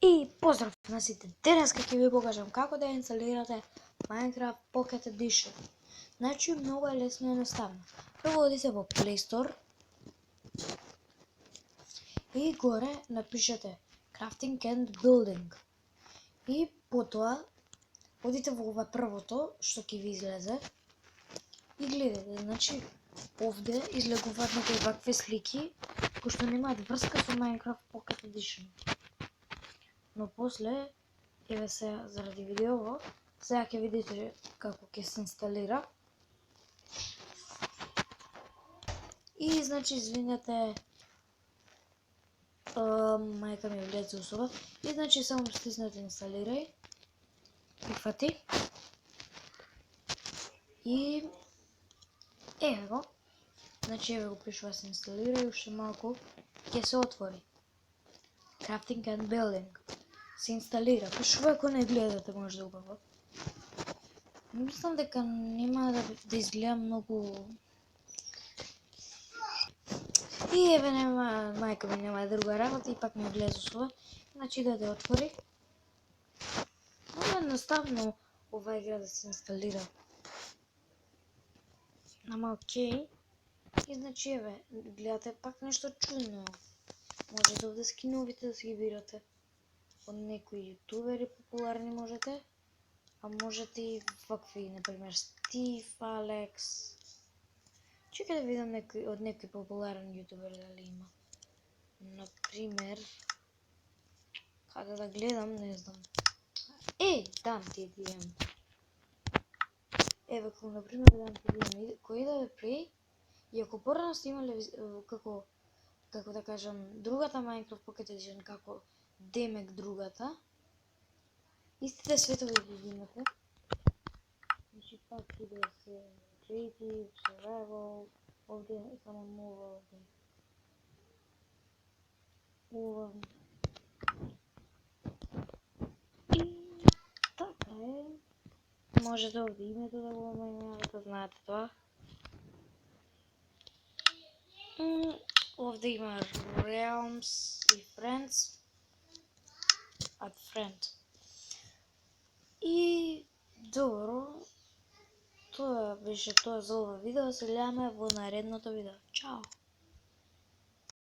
И поздрав на сите! Денес ќе ви покажам како да инсталирате Minecraft Pocket Edition. Значи многу е лесно и едноставно. Прво одите во Play Store и горе напишете Crafting and Building. И потоа одите во ова првото што ќе ви излезе и гледате. Значи овде излегуваат некои вакви слики кои што немаат врска со Minecraft Pocket Edition. Но после, еве сега заради видеово, сега ќе видите како ќе се инсталира. И значи извинете, мајка ми влезе усова. И значи само стиснете инсталирај, прифати. И еве го. Значи еве го пишува се инсталира и уште малку ќе се отвори. Crafting and Building се инсталира. Пишува ако не гледате може да убаво. Мислам дека нема да изгледа многу. И еве нема, мајка ми нема друга работа и пак ми влезе усова. Значи да отвори. Много едноставно ова игра да се инсталира. Ама окей. И значи еве, гледате пак нешто чудно. Можете овде скиновите да си ги бирате. Од некои јутубери популарни можете. А можете и вакви, например, Стив, Алекс. Чекай да видам од некој популарен јутубер дали има. Например, каде да гледам, не знам. Дам ти DM. Еве како например дам ти DM. Кој да ве плей? И ако порано сте имале како да кажам другата Minecraft Pocket Edition, како Демек другата, истите светови ги имате. Значи пак иде се Creative, Survival, овде само нова овде. Ова. И така е. Можете овде името да го менјавате, знаете тоа. Овде има Realms и Friends. Add Friend. И добро, тоа беше тоа за ова видео, се гледаме во наредното видео. Чао!